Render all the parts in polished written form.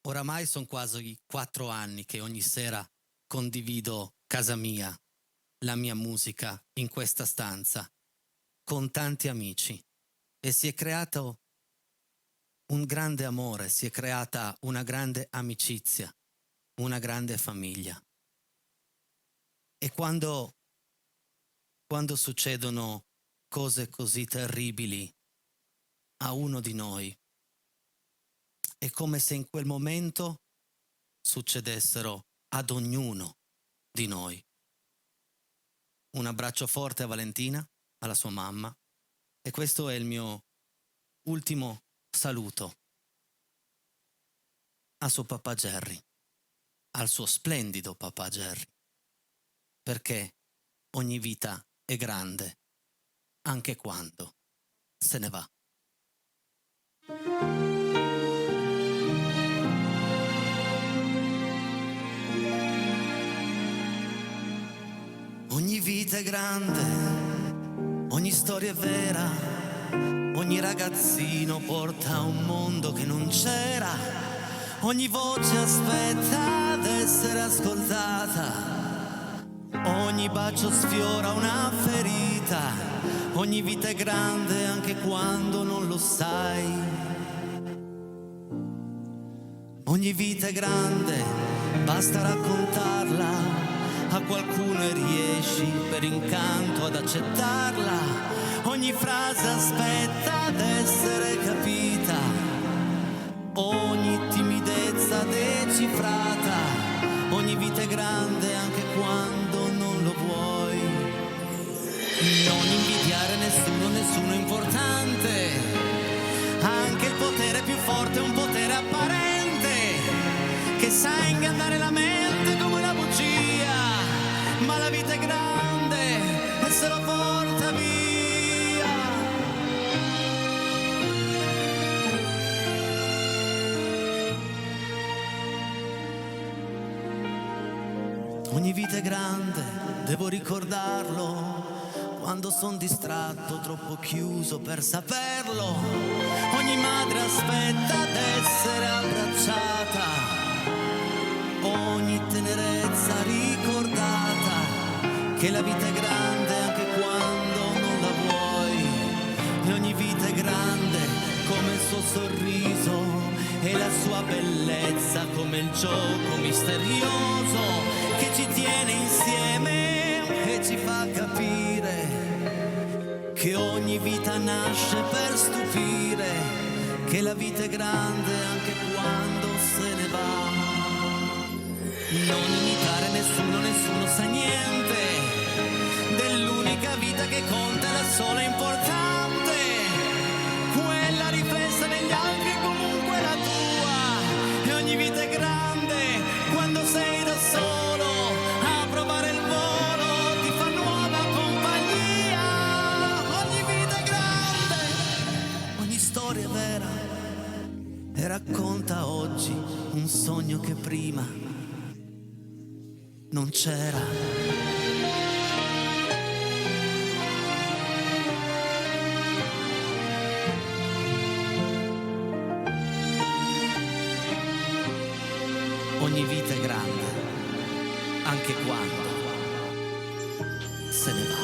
Oramai sono quasi 4 anni che ogni sera condivido casa mia, la mia musica in questa stanza, con tanti amici e si è creato un grande amore, si è creata una grande amicizia, una grande famiglia. E quando succedono cose così terribili a uno di noi, è come se in quel momento succedessero ad ognuno di noi. Un abbraccio forte a Valentina, alla sua mamma, e questo è il mio ultimo saluto a suo papà Gerry, al suo splendido papà Gerry, perché ogni vita è grande, anche quando se ne va. Ogni vita è grande, ogni storia è vera, ogni ragazzino porta a un mondo che non c'era, ogni voce aspetta d'essere ascoltata, ogni bacio sfiora una ferita, ogni vita è grande anche quando non lo sai. Ogni vita è grande, basta raccontarla a qualcuno e riesci per incanto ad accettarla. Ogni frase aspetta ad essere capita, ogni timidezza decifrata. Ogni vita è grande anche quando non lo vuoi. Non invidiare nessuno, nessuno è importante. Anche il potere più forte è un potere apparente che sa ingannare la mente come una bugia. Ma la vita è grande e se lo porta via. Ogni vita è grande, devo ricordarlo, quando son distratto, troppo chiuso per saperlo. Ogni madre aspetta d'essere abbracciata, ogni tenerezza ricordata, che la vita è grande anche quando non la vuoi. E ogni vita è grande come il suo sorriso e la sua bellezza, come il gioco misterioso che ci tiene insieme e ci fa capire che ogni vita nasce per stupire, che la vita è grande anche quando se ne va. Non imitare nessuno, nessuno sa niente dell'unica vita che conta, la sola importante, quella riflessa negli altri è comunque la tua. E ogni vita è grande quando sei da solo a provare il volo, ti fa nuova compagnia. Ogni vita è grande, ogni storia è vera e racconta oggi un sogno che prima non c'era. Ogni vita è grande, anche quando se ne va.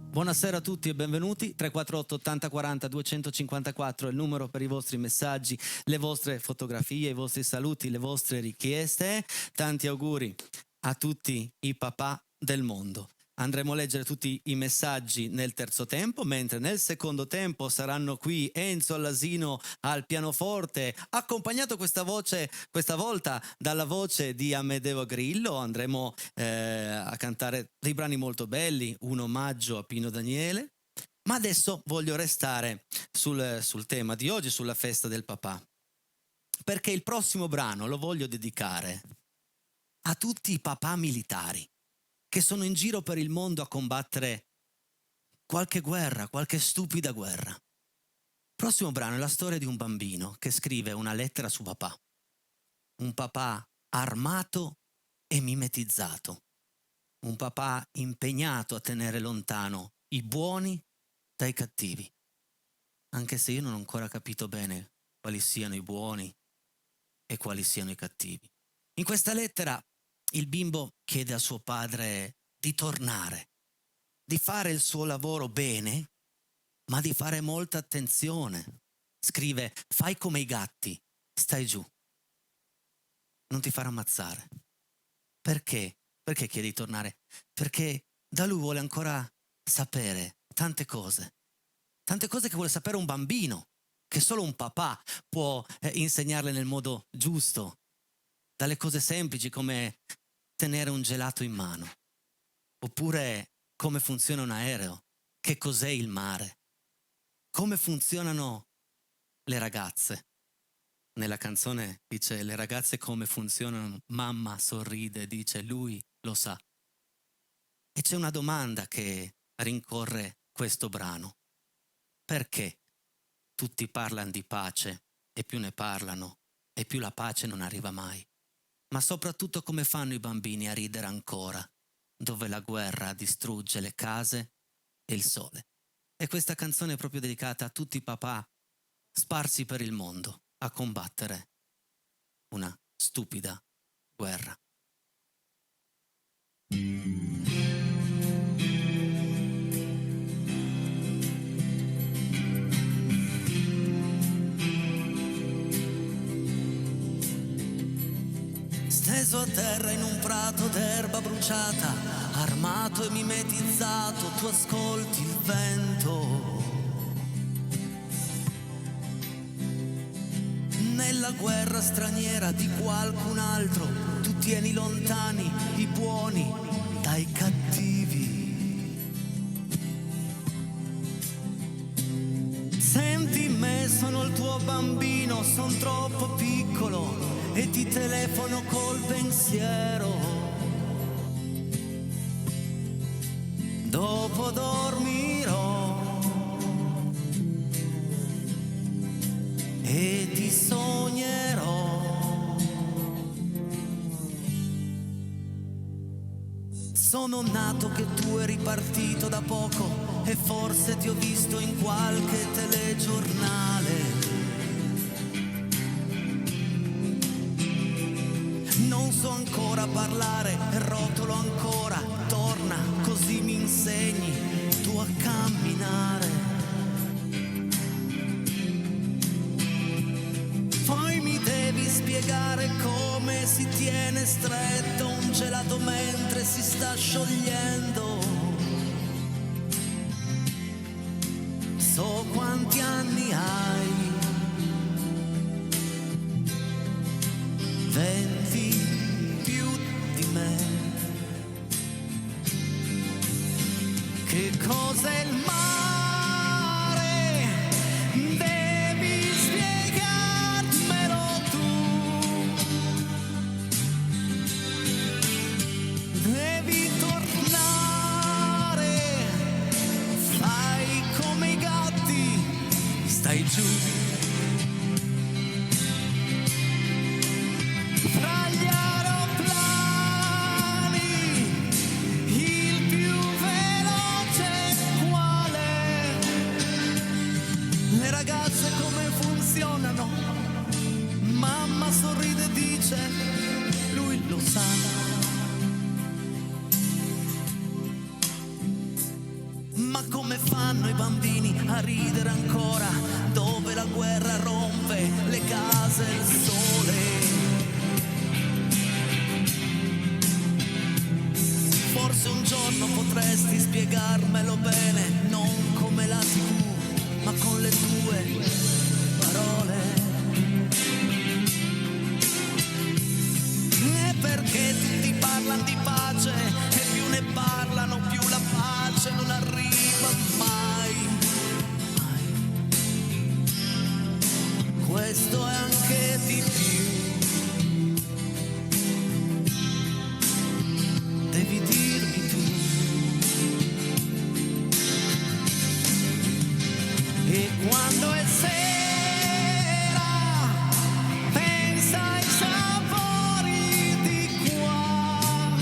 Buonasera a tutti e benvenuti. 348 80 40 254 è il numero per i vostri messaggi, le vostre fotografie, i vostri saluti, le vostre richieste. Tanti auguri a tutti i papà del mondo. Andremo a leggere tutti i messaggi nel terzo tempo, mentre nel secondo tempo saranno qui Enzo Allasino al pianoforte, accompagnato questa volta dalla voce di Amedeo Grillo. Andremo a cantare dei brani molto belli, un omaggio a Pino Daniele. Ma adesso voglio restare sul tema di oggi, sulla festa del papà, perché il prossimo brano lo voglio dedicare a tutti i papà militari che sono in giro per il mondo a combattere qualche guerra, qualche stupida guerra. Il prossimo brano è la storia di un bambino che scrive una lettera a suo papà. Un papà armato e mimetizzato. Un papà impegnato a tenere lontano i buoni dai cattivi. Anche se io non ho ancora capito bene quali siano i buoni e quali siano i cattivi. In questa lettera il bimbo chiede a suo padre di tornare, di fare il suo lavoro bene, ma di fare molta attenzione. Scrive: fai come i gatti, stai giù, non ti far ammazzare. Perché? Perché chiede di tornare? Perché da lui vuole ancora sapere tante cose che vuole sapere un bambino, che solo un papà può insegnarle nel modo giusto, dalle cose semplici come tenere un gelato in mano, oppure come funziona un aereo, che cos'è il mare, come funzionano le ragazze. Nella canzone dice: le ragazze come funzionano, mamma sorride, dice lui lo sa. E c'è una domanda che rincorre questo brano: perché tutti parlano di pace e più ne parlano e più la pace non arriva mai? Ma soprattutto come fanno i bambini a ridere ancora, dove la guerra distrugge le case e il sole? E questa canzone è proprio dedicata a tutti i papà sparsi per il mondo a combattere una stupida guerra. Steso a terra in un prato d'erba bruciata, armato e mimetizzato, tu ascolti il vento. Nella guerra straniera di qualcun altro, tu tieni lontani i buoni dai cattivi. Senti me, sono il tuo bambino, son troppo piccolo e ti telefono col pensiero. Dopo dormirò e ti sognerò. Sono nato che tu eri partito da poco e forse ti ho visto in qualche telegiornale. Non so ancora parlare e rotolo ancora. Torna, così mi insegni tu a camminare. Poi mi devi spiegare come si tiene stretto un gelato mentre si sta sciogliendo. So quanti anni hai, 20 più di me. Che cos'è il mare? Devi spiegarmelo tu. Devi tornare, fai come i gatti, stai giù. Fra gli aeroplani, il più veloce quale? Le ragazze come funzionano? Mamma sorride e dice, lui lo sa. Ma come fanno i bambini a ridere ancora, dove la guerra rompe le case e il sole? Forse un giorno potresti spiegarmelo bene, non come la TV, ma con le tue parole. E perché tutti parlano di pace e più ne parlano più la pace non arriva mai. Questo è anche di più. Devi dirmi tu. E quando è sera pensa ai sapori di qua.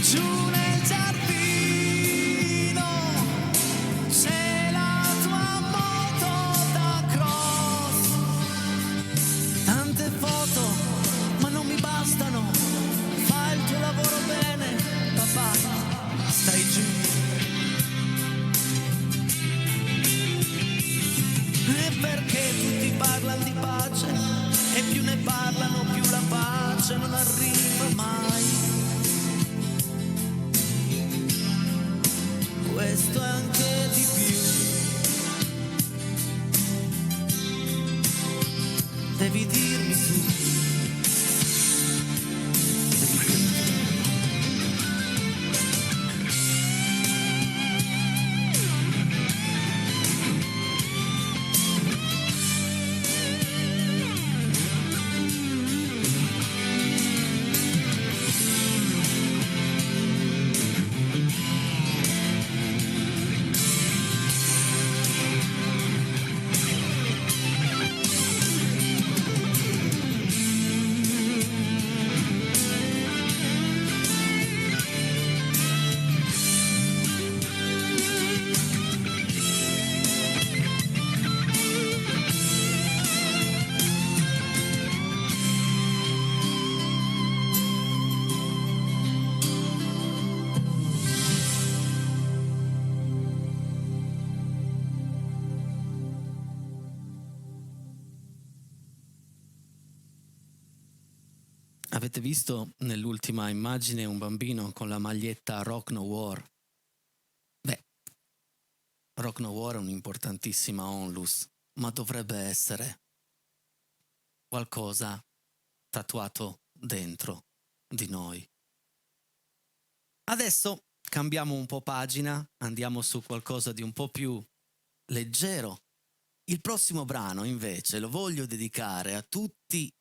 giù nel giardino c'è la tua moto da cross. Tante foto, ma non mi bastano. Fai il tuo lavoro bene, papà, stai giù. E perché tutti parlano di pace e più ne parlano più la pace non arriva mai. Questo è anche di più. Devi dirmi tu. Devi dirmi tu. Avete visto nell'ultima immagine un bambino con la maglietta Rock No War? Beh, Rock No War è un'importantissima onlus, ma dovrebbe essere qualcosa tatuato dentro di noi. Adesso cambiamo un po' pagina, andiamo su qualcosa di un po' più leggero. Il prossimo brano invece lo voglio dedicare a tutti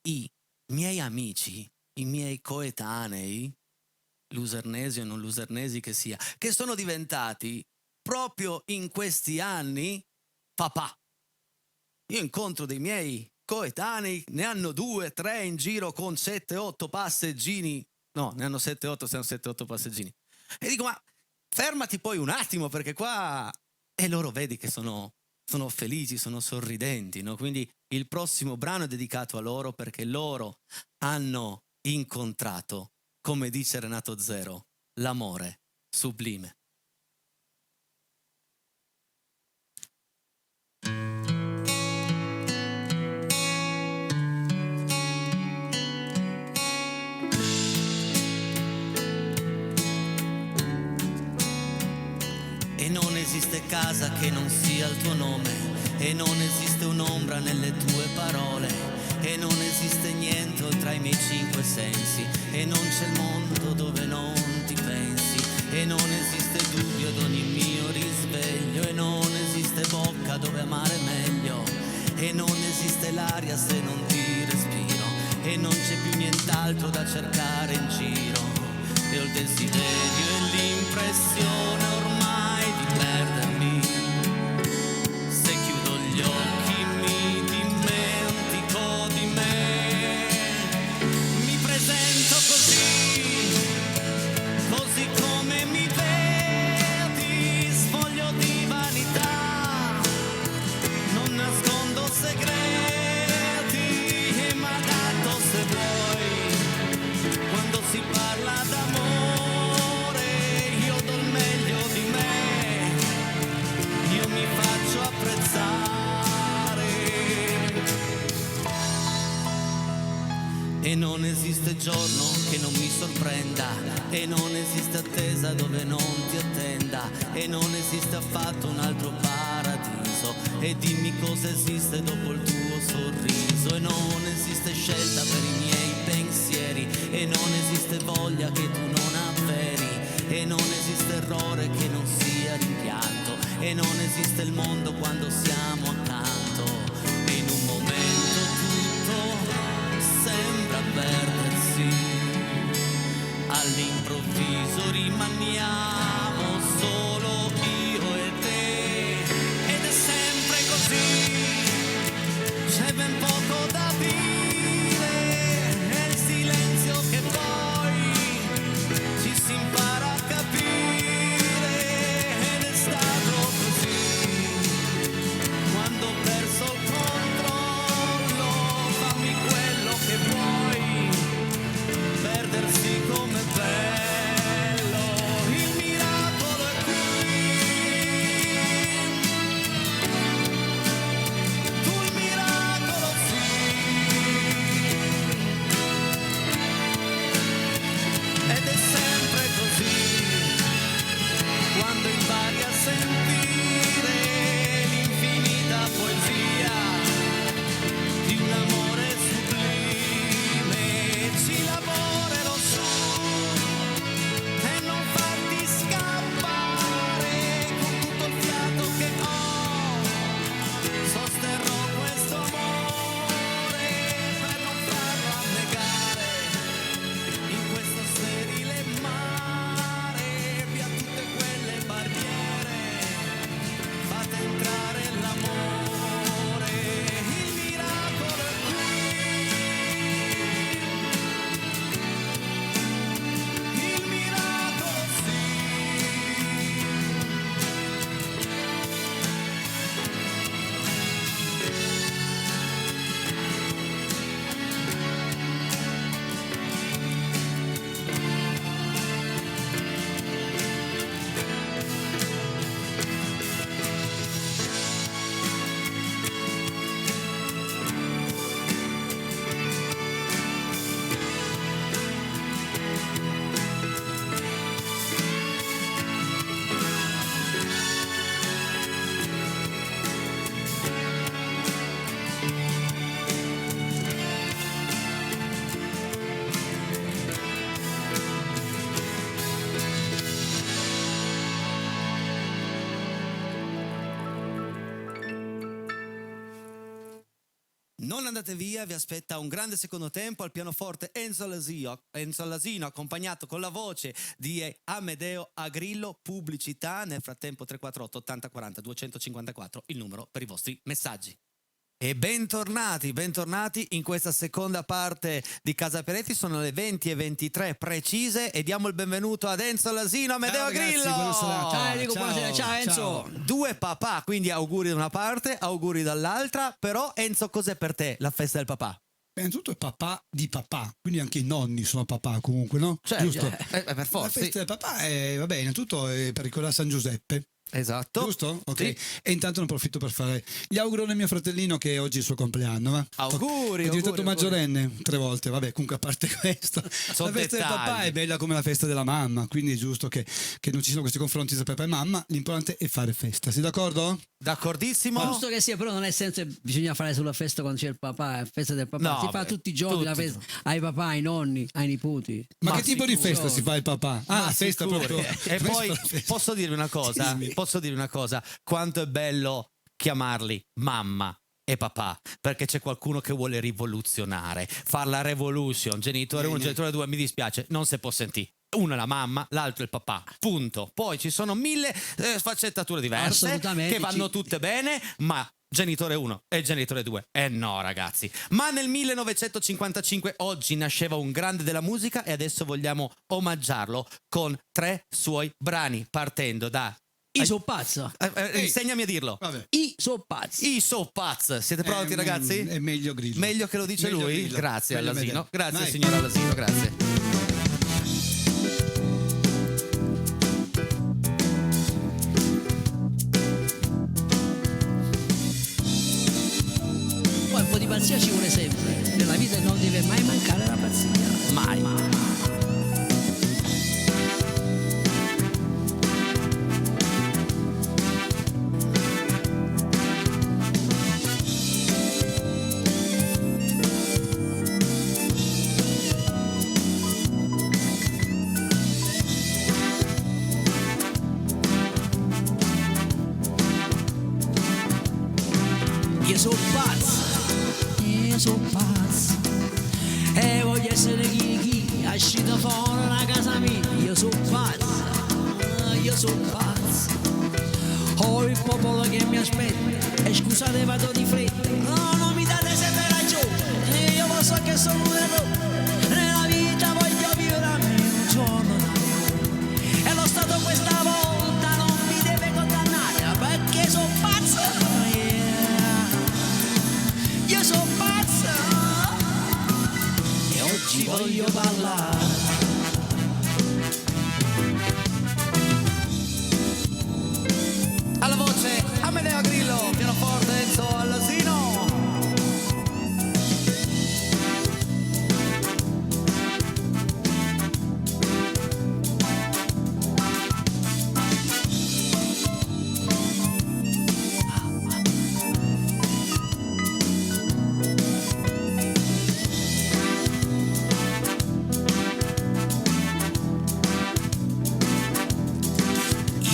i miei amici, i miei coetanei, lusernesi o non lusernesi che sia, che sono diventati proprio in questi anni papà. Io incontro dei miei coetanei, ne hanno 2, 3 in giro con 7-8 passeggini, no, ne hanno 7-8, sono 7-8 passeggini. E dico, ma fermati poi un attimo perché qua... E loro vedi che sono felici, sono sorridenti, no? Quindi il prossimo brano è dedicato a loro perché loro hanno incontrato, come dice Renato Zero, l'amore sublime. E non esiste casa che non sia il tuo nome, e non esiste un'ombra nelle tue parole, e non esiste niente oltre ai miei 5 sensi, e non c'è il mondo dove non ti pensi, e non esiste dubbio ad ogni mio risveglio, e non esiste bocca dove amare meglio, e non esiste l'aria se non ti respiro, e non c'è più nient'altro da cercare in giro, e ho il desiderio e l'impressione ormai di perdermi. Se chiudo gli occhi mi dimentico di me, mi presento così come mi vedi, sfoglio di vanità, non nascondo segreti, e m'adatto se vuoi, quando si parla d'amore io do il meglio di me, io mi faccio apprezzare. E non esiste giorno che non mi sorprenda, e non esiste attesa dove non ti attenda, e non esiste affatto un altro paradiso, e dimmi cosa esiste dopo il tuo sorriso, e non esiste scelta per i miei pensieri, e non esiste voglia che tu non avveri, e non esiste errore che non sia rimpianto, e non esiste il mondo quando siamo accanto, e in un momento tutto sembra perdersi, all'improvviso rimaniamo solo io e te, ed è sempre così, c'è ben poco da dire, è il silenzio che poi ci si impara a capire ed è stato così. Quando ho perso il controllo, fammi quello che vuoi, perdersi come bello, il miracolo è qui. Tu il miracolo sì. Ed è sempre così, quando impari a sentire l'infinita poesia di un amore sublime, ci lavorerò su e non farti scappare con tutto il fiato che ho, sosterrò questo amore per non farlo annegare in questo sterile mare, via tutte quelle barriere, fate entrare l'amore, il miracolo è qui, il miracolo sì. Non andate via, vi aspetta un grande secondo tempo al pianoforte Enzo Lasino, accompagnato con la voce di Amedeo Agrillo, pubblicità. Nel frattempo 348 80 40 254 il numero per i vostri messaggi. E bentornati in questa seconda parte di Casa Peretti. Sono le 20:23 precise e diamo il benvenuto ad Enzo Lasino, Amedeo Agrillo. Ciao Enrico, buonasera. Ciao Enzo. Due papà, quindi auguri da una parte, auguri dall'altra. Però Enzo, cos'è per te la festa del papà? Innanzitutto è papà di papà, quindi anche i nonni sono papà comunque, no? Cioè, giusto? Per forza. La festa del papà è, vabbè, innanzitutto è per ricordare San Giuseppe. Esatto. Giusto? Ok. Sì. E intanto ne approfitto per fare gli auguri a mio fratellino che oggi è il suo compleanno. Va? Auguri. È diventato auguri, maggiorenne 3 volte. Vabbè, comunque a parte questo, Sono la festa del papà dettagli. è bella come la festa della mamma, quindi è giusto che non ci siano questi confronti tra papà e mamma. L'importante è fare festa. Sei d'accordo? D'accordissimo. Giusto che sia, però non è sempre bisogna fare sulla festa quando c'è il papà, la festa del papà. No, Si fa beh, tutti i giorni la festa ai papà, ai nonni, ai nipoti. Ma Ma che tipo di sicuro. festa si fa il papà? Ah, la festa sicuro. proprio. E poi Festa. posso dirvi una cosa? Dimmi. Posso dirvi una cosa? Quanto è bello chiamarli mamma e papà, perché c'è qualcuno che vuole rivoluzionare, far la revolution, genitore 1, genitore 2, mi dispiace, non si può sentire. Uno è la mamma, l'altro è il papà, punto. Poi ci sono 1000 sfaccettature diverse Assolutamente, che vanno tutte bene, ma genitore 1 e genitore 2. No, ragazzi. Ma nel 1955 oggi nasceva un grande della musica e adesso vogliamo omaggiarlo con 3 suoi brani, partendo da I so pazzo. insegnami a dirlo. Vabbè. I so pazzi. I so pazz. Siete pronti, ragazzi? È meglio Grillo. Meglio che lo dice Meglio lui? Grillo. Grazie Meglio Allasino. Medeo. Grazie Vai. signor Allasino, grazie. Poi un po' di pazzia ci vuole sempre. Nella vita non deve mai mancare la pazzia. Mai. Io so pazzo. Io so pazzo. E voglio essere chi è uscito fuori da casa mia. Io so pazzo. Io so pazzo. Ho il popolo che mi aspetta. E scusate vado di fretta. No, non mi date sempre ragione. Io lo so che sono un errore. Nella vita voglio vivere almeno un giorno da voglio parlare. Alla voce Amedeo Grillo, pianoforte Enzo Allasino.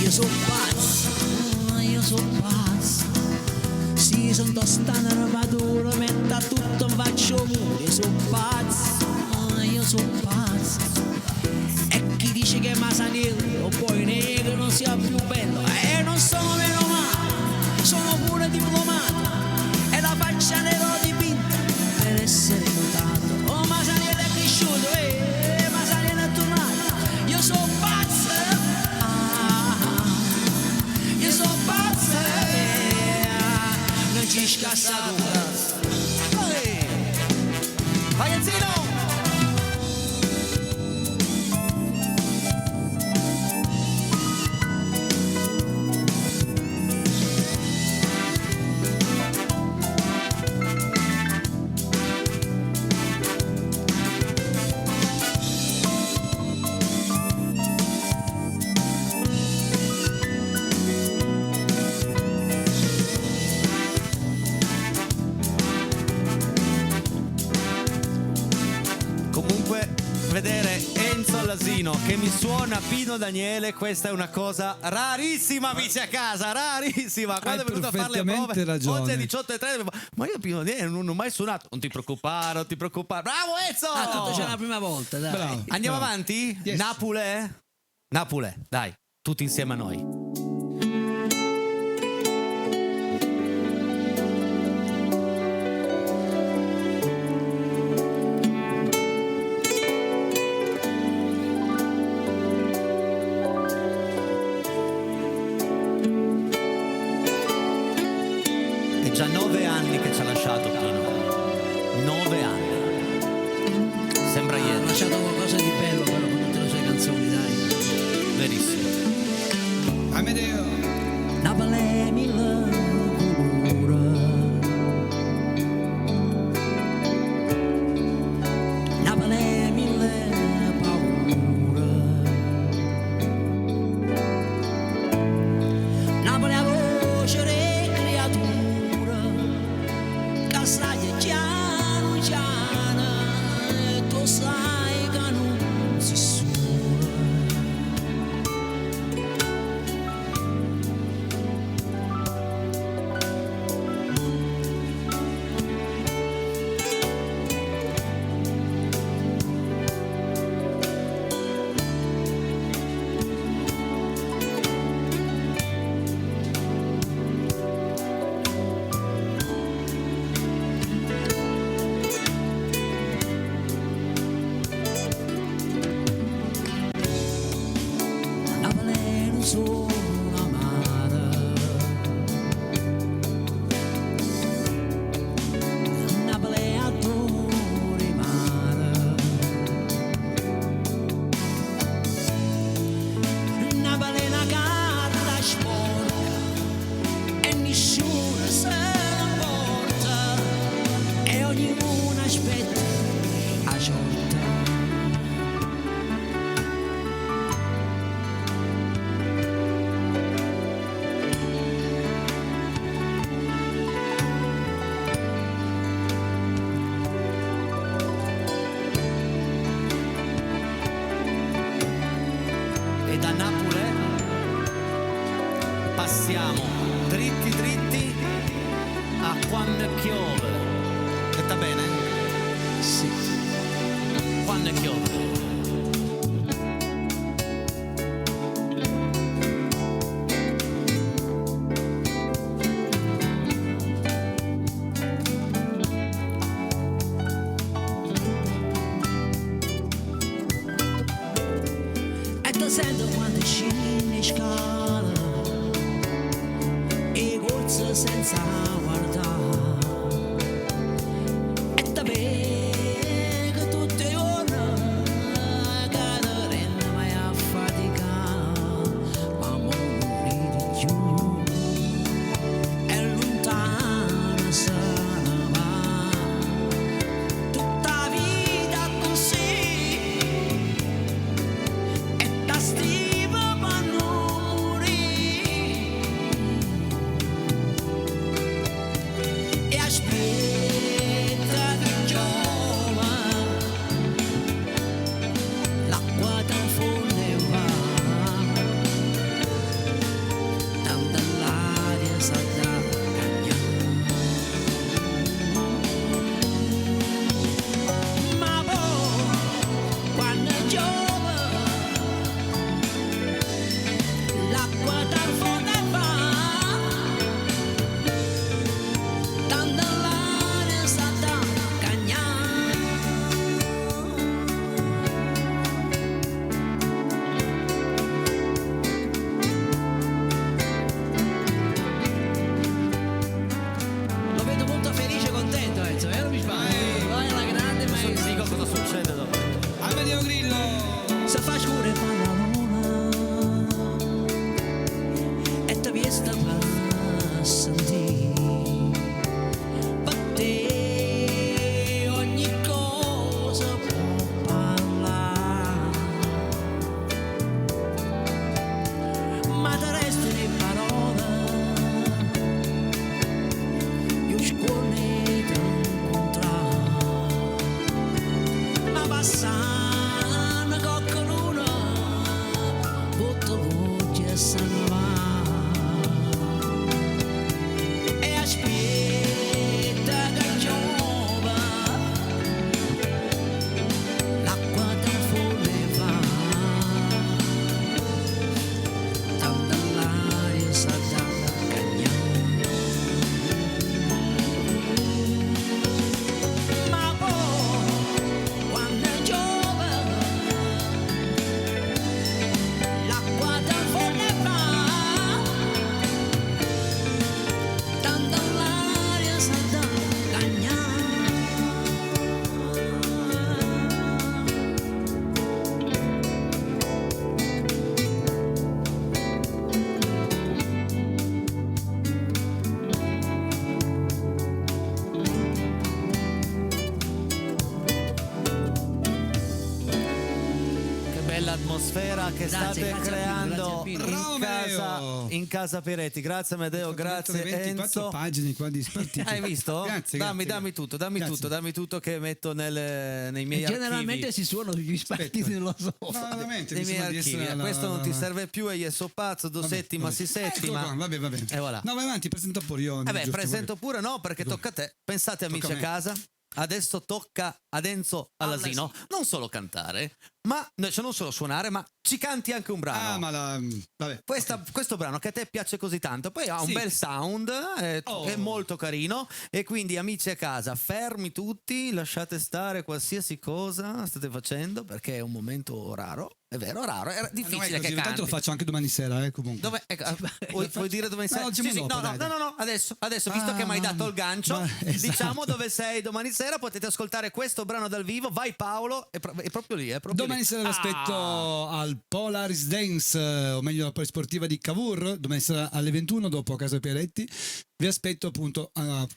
Io sono pazzo, sì, sono tostata armatura, metta tutto in faccio muro. Io sono pazzo, e chi dice che Masaniello o poi negro non sia più bello, non sono meno male, sono pure diplomato, e la faccia nero dipinta per essere notato. Oh, Masaniello è cresciuto, Masaniello è tornato, io sono pazzo. Non ci scassa un cazzo. Ragazzino! Vedere Enzo Allasino che mi suona Pino Daniele, questa è una cosa rarissima, amici a casa, rarissima. Quando è venuto a fare le prove ragione. oggi è 18:03, ma io Pino Daniele non ho mai suonato. Non ti preoccupare. Bravo Enzo! Tanto c'è la prima volta, dai. Bravo. Andiamo avanti? Yes. Napoli, dai, tutti insieme a noi. Già 9 anni che ci ha lasciato Pino. 9 anni. Sembra Ha ieri. lasciato qualcosa di bello però con tutte le sue canzoni, dai. Verissimo. Amedeo. Napoli mille colore, Napoli mille paure, Napoli a voce re creatura, cassaia piano piano, e tu sai che non si suona. Napoli non sono amara, Napoli adoro il mare, Napoli è una carta sporca e nessuno se la porta, e ognuno aspetta a giornata. E da Napoli passiamo dritti dritti a Quando piove. Detta bene? Sì. Quando piove. E ti sento quando scendi in scala e corse senza guardare, e ti vedo tutti i giorni cosa voce se ne va e aspetta che giova l'acqua del folle va tanta l'aria sa da cagnare ma poi quando è giovane l'acqua del folle va tanta l'aria sa da cagnare. Che bella atmosfera che Grazie, state grazie creando a Pino, in casa Peretti. Grazie Amedeo, grazie 24 Enzo. pagine qua di spartiti. Hai visto? Grazie, dammi grazie. tutto, Grazie. dammi tutto che metto nei miei Generalmente archivi. si suonano gli spartiti nello No, sofà. veramente, Nei mi miei sembra di archivi. essere la- Questo non ti la- serve più e io so pazzo, do Vabbè, settima, vabbè. si Eccolo settima. qua, vabbè. E voilà. No, vai avanti, presenta pure io. Vabbè, giusto, presento pure no, perché tocca a te. Pensate amici Tocca a a me. casa. Adesso tocca ad Enzo Alasino non solo cantare, ma cioè non solo suonare, ma ci canti anche un brano. Ah, ma la... Vabbè. Questo brano che a te piace così tanto, poi ha un Sì. bel sound, Oh. è molto carino e quindi amici a casa, fermi tutti, lasciate stare qualsiasi cosa state facendo perché è un momento raro, è vero, raro, è Non è difficile così, che tanto canti. lo faccio anche domani sera, comunque. Dove, ecco, vuoi dire dove sei? No, diciamo Sì, sì, dopo, dai, dai. no, adesso, visto che mi hai dato il gancio, esatto. diciamo dove sei domani sera, potete ascoltare questo brano dal vivo, vai Paolo, è proprio lì, è proprio Domani lì. sera vi aspetto al Polaris Dance, o meglio la polisportiva di Cavour, domani sera alle 21 dopo a Casa Peretti. Vi aspetto appunto alla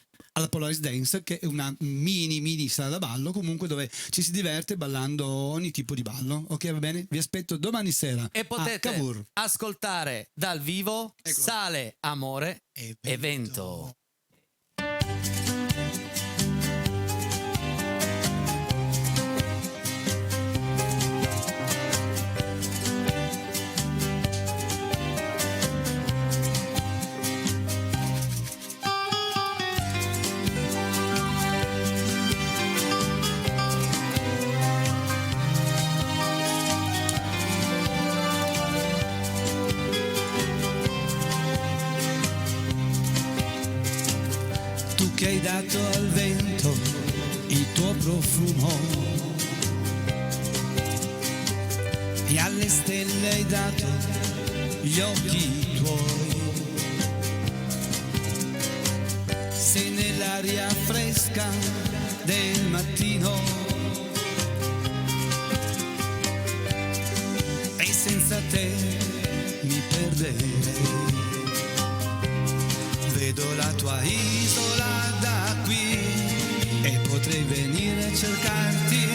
Polaris Dance, che è una mini sala da ballo, comunque dove ci si diverte ballando ogni tipo di ballo. Ok, va bene? Vi aspetto domani sera E a potete Cavour. ascoltare dal vivo Ecco. Sale Amore Evento. Tu che hai dato al vento il tuo profumo e alle stelle hai dato gli occhi tuoi. Sei nell'aria fresca del mattino e senza te mi perderei. Vedo la tua isola da qui e potrei venire a cercarti,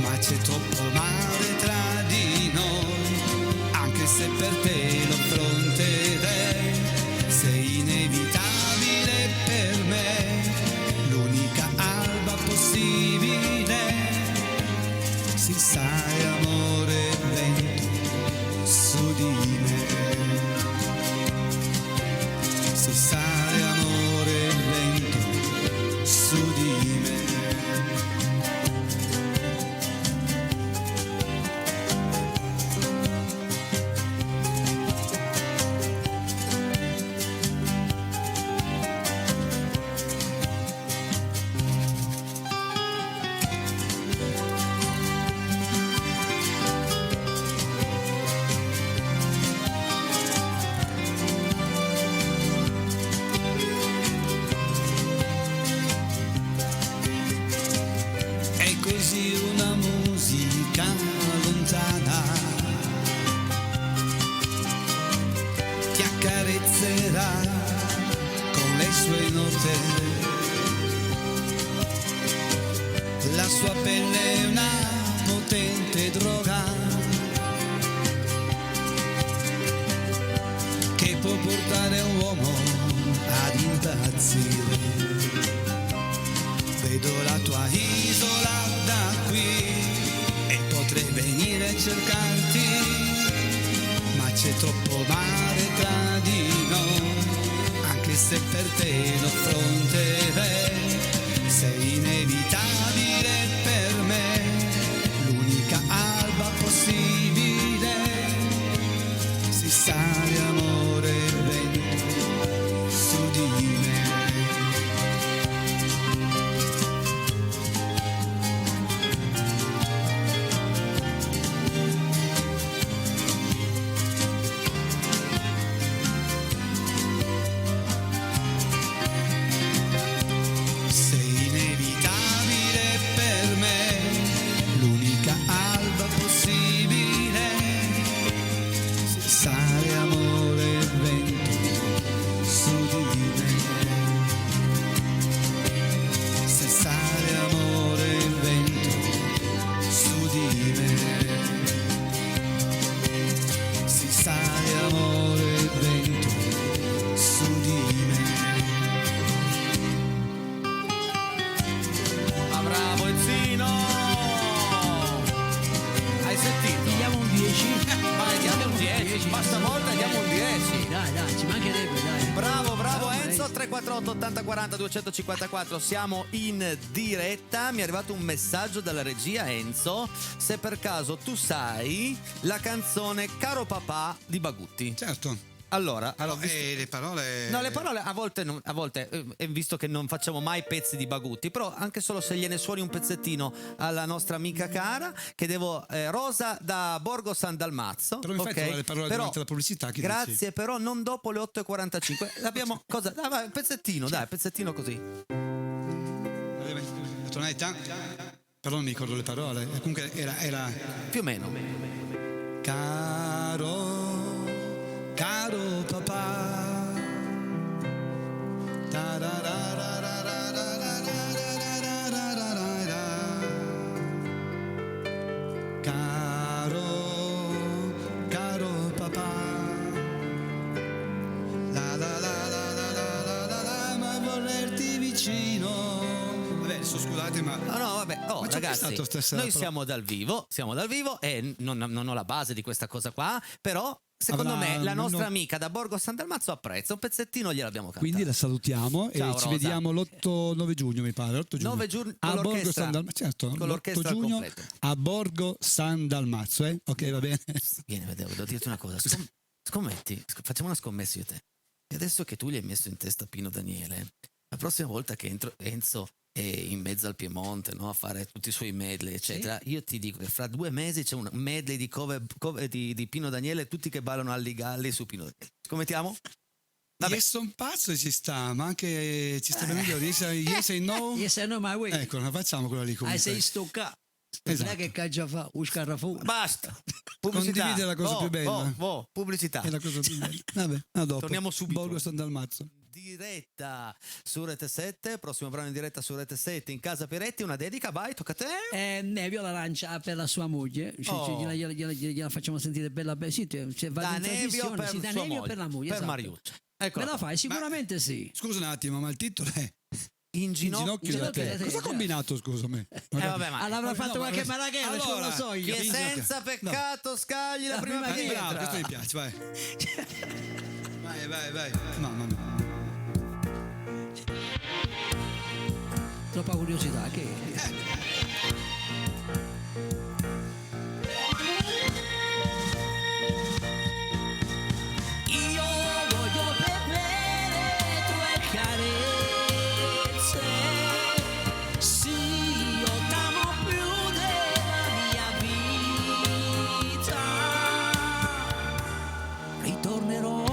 ma c'è troppo mare tra di noi, anche se per te lo fronte sei inevitabile per me, l'unica alba possibile. Si sai amore vento su di me. Si sale amore vento su di me. È così una musica lontana, ti accarezzerà con le sue note. La sua pelle è una potente droga che può portare un uomo ad impazzire. Vedo la tua isola da qui e potrei venire a cercarti, c'è troppo mare tra di noi, anche se per te non affronterei, sei inevitabile per me, l'unica alba possibile, si sale amore vento su di me. Ma stavolta diamo un 10. Dai, ci mancherebbe, dai. Bravo Enzo, 348 80 40 254, siamo in diretta. Mi è arrivato un messaggio dalla regia, Enzo, se per caso tu sai la canzone Caro papà di Bagutti. Certo. Allora, le parole... No, le parole a volte visto che non facciamo mai pezzi di Bagutti, però anche solo se gliene suoni un pezzettino alla nostra amica cara, che devo Rosa da Borgo San Dalmazzo. Però mi fai trovare le parole durante la pubblicità, che grazie, dici? però non dopo le 8:45. Abbiamo cosa? Dai, vai, un pezzettino, dai, pezzettino così. La tonalità, però non mi ricordo le parole. Comunque era più o meno. Caro papà, caro papà, ma volerti vicino. Vabbè, adesso scusate, ma no, vabbè, ma ragazzi, noi siamo dal vivo e non ho la base di questa cosa qua, però secondo me la nostra amica da Borgo San Dalmazzo apprezza, un pezzettino gliel'abbiamo cantato. Quindi la salutiamo. Ciao, e Rosa. ci vediamo l'8-9 giugno, mi pare. 8 giugno. 9 giugni a con Borgo l'orchestra. San Dalmazzo. Certo, con l'orchestra l'8 giugno completo. a Borgo San Dalmazzo, ok, va bene. Vieni, devo dirti una cosa. Scommetti, facciamo una scommessa io e te. E adesso che tu gli hai messo in testa Pino Daniele, la prossima volta che Enzo è in mezzo al Piemonte, no, a fare tutti i suoi medley, eccetera, io ti dico che fra 2 mesi c'è un medley di cover di Pino Daniele, tutti che ballano alli galli su Pino Daniele. Scommettiamo? Vabbè. Io sono pazzo e ci sta, ma anche ci sta venendo yes and no. Yes and no, my way. Ecco, la facciamo quella lì comunque. Sei stocca. Esatto. Non è che caccia fa, un scarrafone. Basta. Pubblicità. Condivide la cosa più bella. Pubblicità. È la cosa più bella. Vabbè, a dopo. Torniamo subito. Borgo San Dalmazzo. Diretta su Rete 7, prossimo brano in diretta su Rete 7 in casa Peretti, una dedica, vai, tocca a te. Nevio l'arancia per la sua moglie, gliela facciamo sentire bella bella. Sì, da Nevio per sì, da sua Nevio moglie, per la moglie, per esatto. Mariuccia. Ecco. Me la fai? Sicuramente sì. Scusa un attimo, ma il titolo è In ginocchio da te. Cosa ha combinato, scusami? Vabbè, ma l'avrà fatto qualche marachella, allora, non lo so io. che senza peccato scagli la prima pietra. Bravo, questo mi piace, vai. vai. Mamma mia. Troppa curiosità, che io voglio bere tue carezze, sì, io t'amo più della mia vita, ritornerò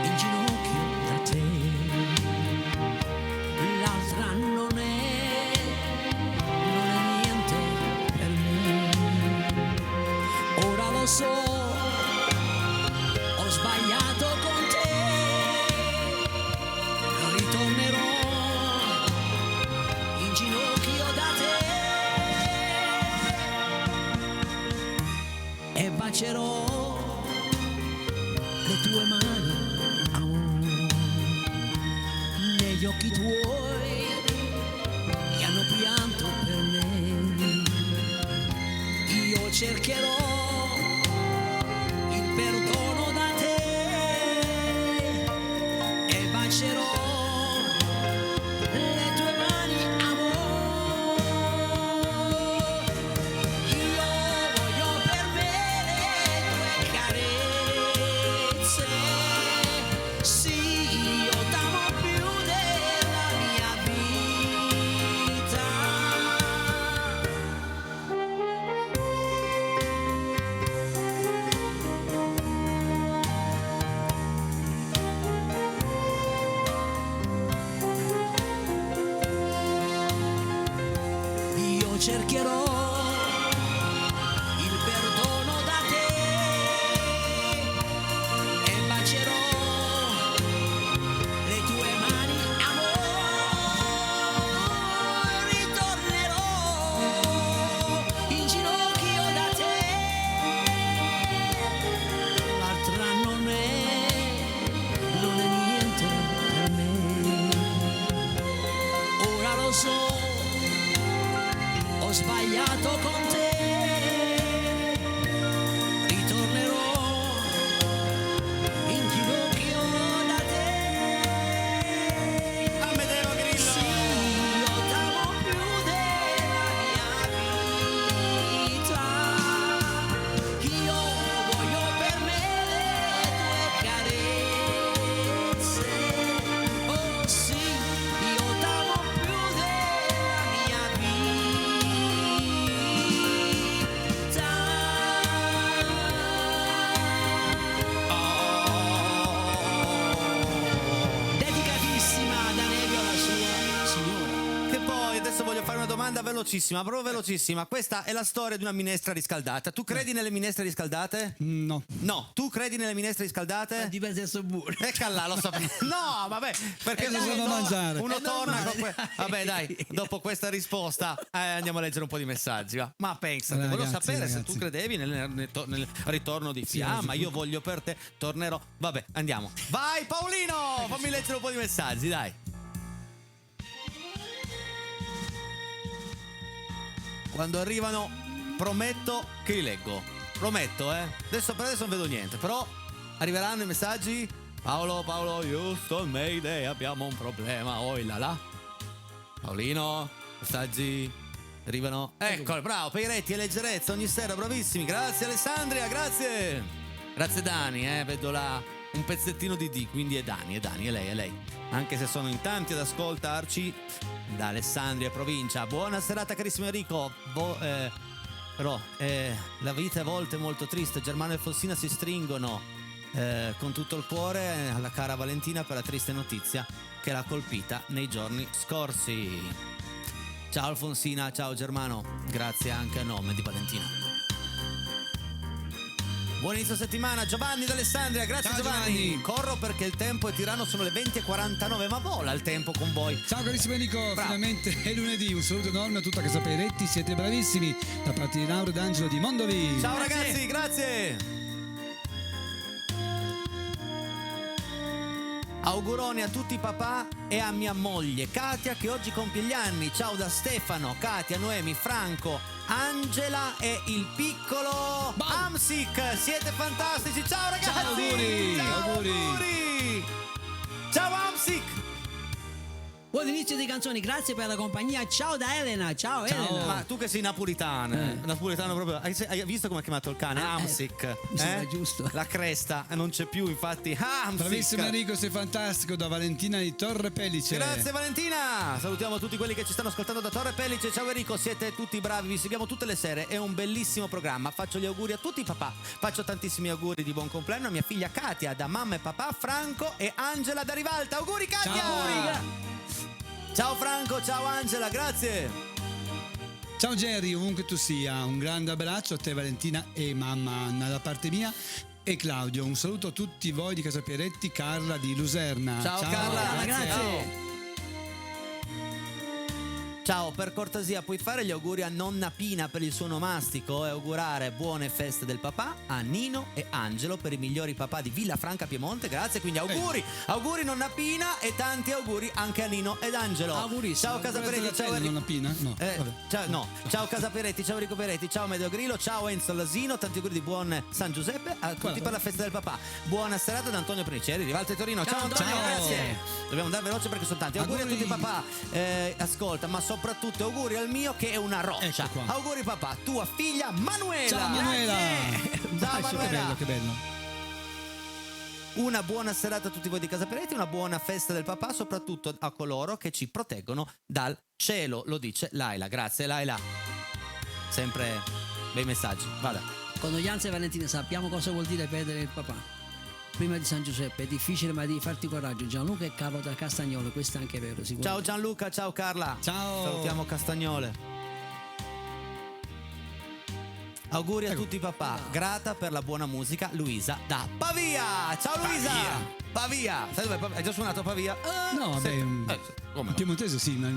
in ginocchio da te. L'altra non è niente per me. Ora lo so, ho sbagliato con te. Ritornerò in ginocchio da te e bacerò le tue mani, amore, negli occhi tuoi che hanno pianto per me. Io cercherò cercherò il perdono da te e bacerò le tue mani, amore, ritornerò in ginocchio da te. L'altra non è niente per me. Ora lo so, ho sbagliato con te, ritornerò in ginocchio da te. Amedeo Grillo. Sì, io t'amo più della mia vita, io voglio per me le tue carezze. Oh sì, io t'amo più della mia vita. Dedicatissima da Nevio alla sua signora. Che poi adesso voglio fare una domanda velocissima, proprio velocissima. Questa è la storia di una minestra riscaldata. Tu credi nelle minestre riscaldate? No. No, tu credi nelle minestre riscaldate? Dipende dal suo burro. Ecco là, lo sapevo. No, vabbè, perché cosa da mangiare? uno È torna normale, con vabbè, dai, dopo questa risposta andiamo a leggere un po' di messaggi, va. Ma pensa, volevo Ragazzi, sapere se ragazzi. tu credevi nel ritorno di Fiamma. Io voglio per te, tornerò. Vabbè, andiamo. Vai Paolino, fammi leggere un po' di messaggi, dai. Quando arrivano prometto che li leggo. Prometto, Adesso per adesso non vedo niente, però arriveranno i messaggi. Paolo, Houston, Mayday, abbiamo un problema. Oh là là. Paolino, messaggi arrivano. Eccolo, bravo, Peiretti e leggerezza ogni sera, bravissimi. Grazie Alessandria, grazie. Grazie Dani, vedo là un pezzettino di D, quindi è Dani, è lei. Anche se sono in tanti ad ascoltarci da Alessandria provincia. Buona serata carissimo Enrico. Però la vita a volte è molto triste. Germano e Fonsina si stringono con tutto il cuore alla cara Valentina per la triste notizia che l'ha colpita nei giorni scorsi. Ciao Alfonsina, ciao Germano, grazie anche a nome di Valentina. Buon inizio settimana, Giovanni d'Alessandria, grazie Ciao, Giovanni. Giovanni. Corro perché il tempo è tiranno, sono le 20:49, ma vola il tempo con voi. Ciao carissimo Enrico, finalmente è lunedì, un saluto enorme a tutta Casa Peiretti, siete bravissimi, da parte di Laura ed Angelo di Mondovi. Ciao ragazzi, grazie. Auguroni a tutti i papà e a mia moglie Katia che oggi compie gli anni. Ciao da Stefano, Katia, Noemi, Franco, Angela e il piccolo Amsic. Siete fantastici. Ciao ragazzi. Ciao, auguri, Ciao, auguri. Ciao Amsic. Buon inizio di canzoni, grazie per la compagnia. Ciao da Elena, ciao Elena. Ma tu che sei napolitana, napoletano proprio. Hai visto come ha chiamato il cane? Amsic. mi sembra giusto. La cresta non c'è più, infatti. Amsic. Bravissimo Enrico, sei fantastico, da Valentina di Torre Pellice. Grazie Valentina. Salutiamo tutti quelli che ci stanno ascoltando da Torre Pellice. Ciao Enrico, siete tutti bravi, vi seguiamo tutte le sere, è un bellissimo programma. Faccio gli auguri a tutti i papà. Faccio tantissimi auguri di buon compleanno a mia figlia Katia da mamma e papà, Franco e Angela da Rivalta. Auguri Katia. Ciao. Ciao Franco, ciao Angela, grazie. Ciao Jerry, ovunque tu sia, un grande abbraccio a te Valentina e mamma Anna da parte mia e Claudio. Un saluto a tutti voi di Casa Pieretti, Carla di Luserna. Ciao Carla, grazie. Ciao. Ciao, per cortesia puoi fare gli auguri a nonna Pina per il suo onomastico e augurare buone feste del papà a Nino e Angelo per i migliori papà di Villafranca Piemonte, grazie, quindi auguri nonna Pina e tanti auguri anche a Nino ed Angelo. Augurissimi. Ciao Casa Peretti, ciao Enrico. Nonna Pina? No. Vabbè. Ciao Casa Peretti, ciao Enrico Peretti, ciao Medeo Grillo, ciao Enzo Lasino, tanti auguri di buon San Giuseppe a tutti Guarda. per la festa del papà. Buona serata da Antonio Preniceri, Rivalta e Torino. Ciao Antonio, Ciao. grazie. Dobbiamo andare veloce perché sono tanti. Auguri a tutti papà. Ascolta, ma soprattutto auguri al mio che è una roccia. Ecco qua. Auguri papà, tua figlia Manuela. Ciao Manuela. Ciao Che Manuela. bello, che bello. Una buona serata a tutti voi di Casa Peretti, una buona festa del papà, soprattutto a coloro che ci proteggono dal cielo, lo dice Laila. Grazie Laila. Sempre bei messaggi. Vada. Condoglianze Valentina, sappiamo cosa vuol dire perdere il papà. Prima di San Giuseppe è difficile, ma devi farti coraggio. Gianluca e Carlo da Castagnolo, questo è anche vero, sicuramente. Ciao Gianluca, ciao Carla. Ciao. Salutiamo Castagnole. Auguri a tutti papà, grata per la buona musica, Luisa da Pavia. Ciao Luisa! Pavia! Sai dove hai già suonato a Pavia? No, vabbè, Come in piemontese sì, ma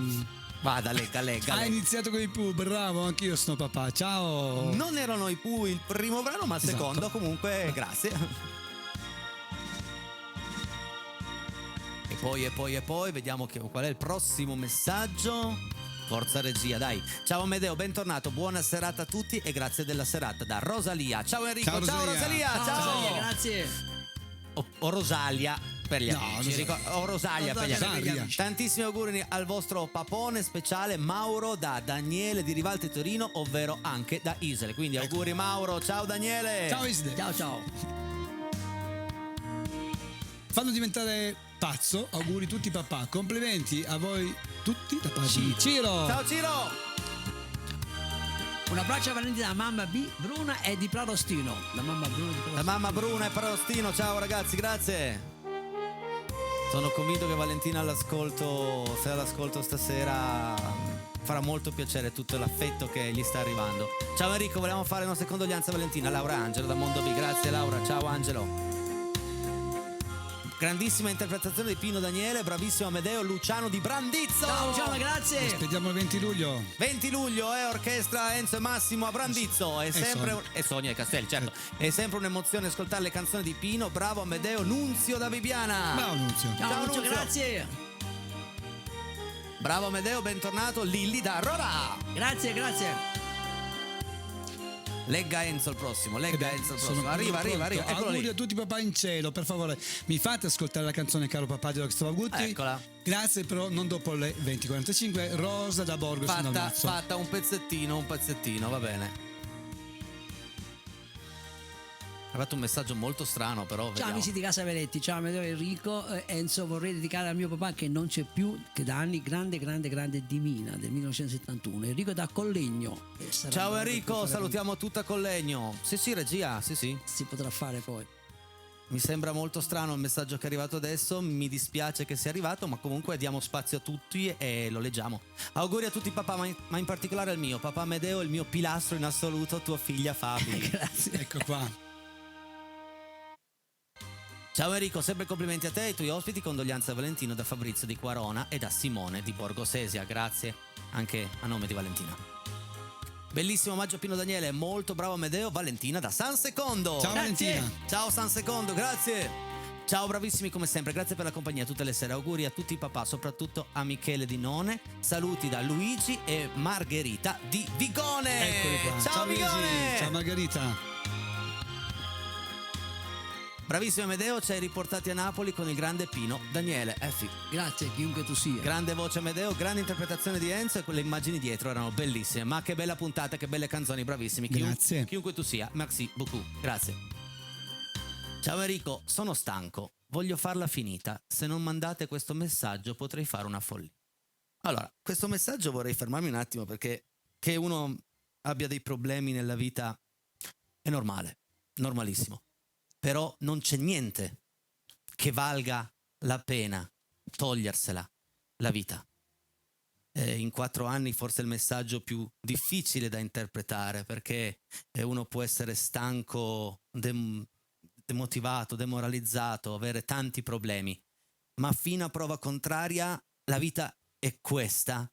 Vada, legga. ha iniziato con i Pooh, bravo, anch'io sono papà. Ciao. Non erano i Pooh il primo brano, ma il Esatto. secondo, comunque, grazie. E poi, vediamo qual è il prossimo messaggio. Forza regia, dai. Ciao Amedeo, bentornato, buona serata a tutti e grazie della serata da Rosalia. Ciao Enrico, Ciao, ciao Rosalia. Rosalia, ciao. Rosalia, grazie. O Rosalia per gli No, amici. O Rosalia per gli Rosalia. amici. Tantissimi auguri al vostro papone speciale Mauro da Daniele di Rivalte Torino, ovvero anche da Isole. Quindi auguri Mauro, ciao Daniele. Ciao Isde. Ciao. Fanno diventare pazzo, auguri tutti papà. Complimenti a voi tutti da parte di Ciro. Ciao Ciro. Un abbraccio a Valentina, mamma B, Bruna e di Pradostino. La mamma Bruna di Pradostino. La mamma Bruna e Parostino, ciao ragazzi, grazie. Sono convinto che Valentina all'ascolto, se all'ascolto stasera, farà molto piacere tutto l'affetto che gli sta arrivando. Ciao Enrico, volevamo fare una seconda condoglianza a Valentina. Laura Angelo da Mondo B, grazie Laura, ciao Angelo. Grandissima interpretazione di Pino Daniele, bravissimo Amedeo, Luciano di Brandizzo. Ciao Luciano, grazie. Aspettiamo il 20 luglio. 20 luglio orchestra Enzo e Massimo a Brandizzo. È sempre Sonia. e Sonia e Castelli, certo. È sempre un'emozione ascoltare le canzoni di Pino. Bravo Amedeo, Nunzio da Bibbiana. Bravo Nunzio. Ciao Lucio, Nunzio. grazie. Bravo Amedeo, bentornato. Lilli da Rora. Grazie. Legga Enzo il prossimo, legga Enzo il Sono prossimo. Arriva. pronto. Eccolo Auguri lì. a tutti papà in cielo, per favore. Mi fate ascoltare la canzone Caro papà di Rockstar Gutti? Eccola. Grazie, però non dopo le 20:45. Rosa da Borgo sono al mazzo. Fatta un pezzettino, va bene. È arrivato un messaggio molto strano, però Ciao vediamo. amici di Casa Veretti, ciao Amedeo e Enrico. Enzo, vorrei dedicare al mio papà che non c'è più, che da anni, grande di Mina, del 1971. Enrico da Collegno. Ciao Enrico, salutiamo tutta Collegno. Sì, regia, sì. Si potrà fare poi. Mi sembra molto strano il messaggio che è arrivato adesso, mi dispiace che sia arrivato, ma comunque diamo spazio a tutti e lo leggiamo. Auguri a tutti papà, ma in particolare al mio, papà Amedeo, il mio pilastro in assoluto, tua figlia Fabi. Grazie. Ecco qua. Ciao Enrico, sempre complimenti a te e ai tuoi ospiti, condoglianze a Valentino da Fabrizio di Quarona e da Simone di Borgo Sesia, grazie anche a nome di Valentina. Bellissimo omaggio a Pino Daniele, molto bravo Amedeo, Valentina da San Secondo. Ciao Valentina. Ciao San Secondo, grazie. Ciao bravissimi come sempre, grazie per la compagnia tutte le sere, auguri a tutti i papà, soprattutto a Michele di None, saluti da Luigi e Margherita di Vigone. Eccoli qua. Ciao Luigi. Vigone. Ciao Margherita. Bravissimo Amedeo, ci hai riportati a Napoli con il grande Pino Daniele. Sì. Grazie, chiunque tu sia. Grande voce Amedeo, grande interpretazione di Enzo e quelle immagini dietro erano bellissime. Ma che bella puntata, che belle canzoni, bravissimi. Grazie. Chiunque tu sia, merci beaucoup. Grazie. Ciao Enrico, sono stanco, voglio farla finita. Se non mandate questo messaggio potrei fare una follia. Allora, questo messaggio vorrei fermarmi un attimo perché che uno abbia dei problemi nella vita è normale, normalissimo. Però non c'è niente che valga la pena togliersela la vita. In 4 anni forse è il messaggio più difficile da interpretare perché uno può essere stanco, demotivato, demoralizzato, avere tanti problemi, ma fino a prova contraria la vita è questa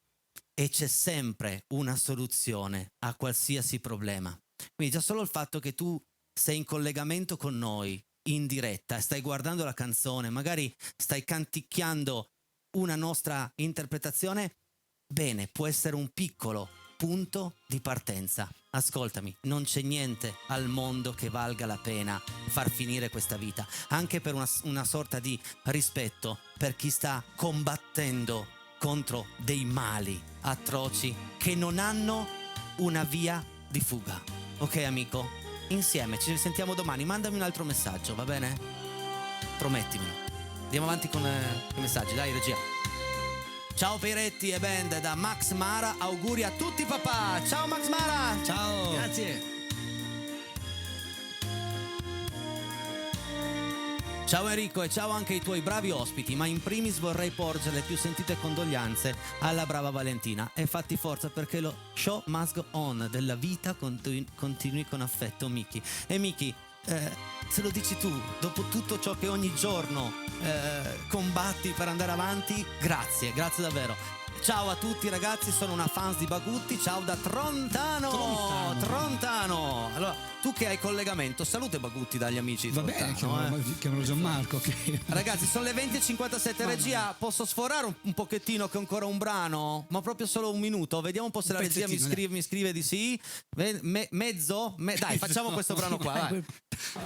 e c'è sempre una soluzione a qualsiasi problema. Quindi già solo il fatto che tu sei in collegamento con noi in diretta, stai guardando la canzone, magari stai canticchiando una nostra interpretazione, bene, può essere un piccolo punto di partenza. Ascoltami, non c'è niente al mondo che valga la pena far finire questa vita, anche per una sorta di rispetto per chi sta combattendo contro dei mali atroci che non hanno una via di fuga. Ok amico? Insieme, ci risentiamo domani, mandami un altro messaggio, va bene? Promettimelo. Andiamo avanti con i messaggi, dai regia. Ciao Peretti e band da Max Mara, auguri a tutti papà. Ciao Max Mara. Ciao. Grazie. Ciao Enrico e ciao anche ai tuoi bravi ospiti, ma in primis vorrei porgere le più sentite condoglianze alla brava Valentina e fatti forza perché lo show must go on della vita continui con affetto Miki. E Miki, se lo dici tu, dopo tutto ciò che ogni giorno combatti per andare avanti, grazie davvero. Ciao a tutti ragazzi, sono una fans di Bagutti, ciao da Trontano. Allora, tu che hai collegamento, salute Bagutti dagli amici di Va bene, Trontano. chiamalo Gianmarco. Okay. Ragazzi, sono le 20:57, regia, posso sforare un pochettino che ho ancora un brano? Ma proprio solo un minuto, vediamo un po' se la regia mi scrive di sì. Mezzo? Dai, facciamo questo brano qua, vai.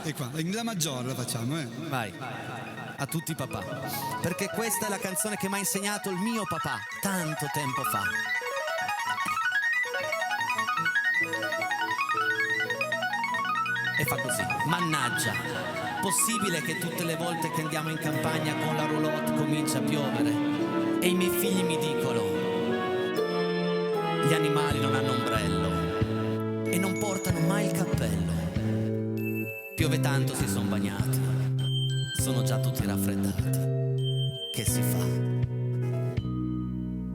E qua, in La maggiore la facciamo, Vai. A tutti papà. Perché questa è la canzone che mi ha insegnato il mio papà tanto tempo fa. E fa così. Mannaggia, possibile che tutte le volte che andiamo in campagna con la roulotte comincia a piovere e i miei figli mi dicono: gli animali non hanno ombrello e non portano mai il cappello. Piove tanto, si sono bagnati, sono già tutti raffreddati. Che si fa?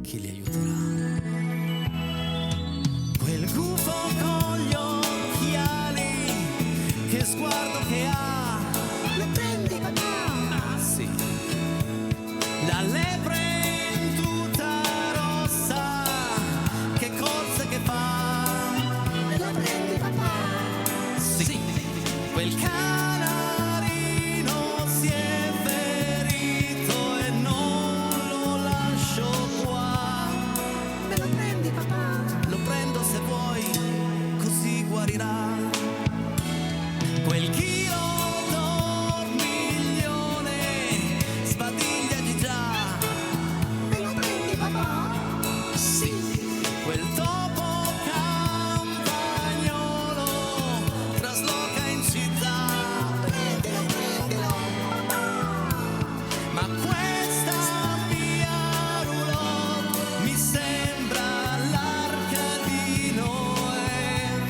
Chi li aiuterà? Quel gufo con gli occhiali, che sguardo che ha. Lo prendi papà? Sì. La lepre in tuta rossa, che cose che fa. Lo prendi papà? Sì. Quel canarino si è ferito e non lo lascio qua. Me lo prendi papà? Lo prendo se vuoi, così guarirà. Quel chilo dormiglione sbadigliati già. Me lo prendi papà? Sì. Quel topo campagnolo trasloca in città. Prendilo papà? Ma questa mia roulotte mi sembra l'arca di Noè.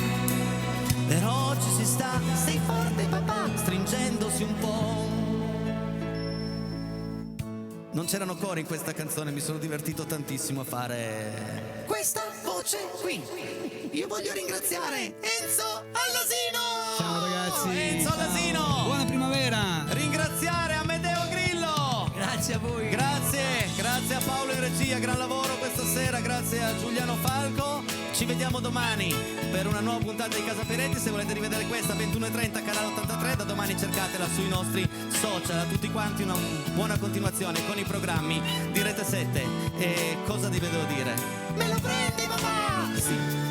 Però oggi si sta, Sei forte papà? stringendosi un po'. Non c'erano cori in questa canzone, mi sono divertito tantissimo a fare Questa voce qui. Io voglio ringraziare Enzo Allasino. Ciao ragazzi. Enzo Allasino. Buona primavera. Ringraziare Amedeo Grillo. Grazie a voi. Grazie a Paolo in regia, gran lavoro questa sera, grazie a Giuliano Falco. Ci vediamo domani per una nuova puntata di Casa Peretti. Se volete rivedere questa 21:30 canale 83, da domani cercatela sui nostri social. A tutti quanti una buona continuazione con i programmi di Rete 7. E cosa vi devo dire? Me lo prendi papà? Sì.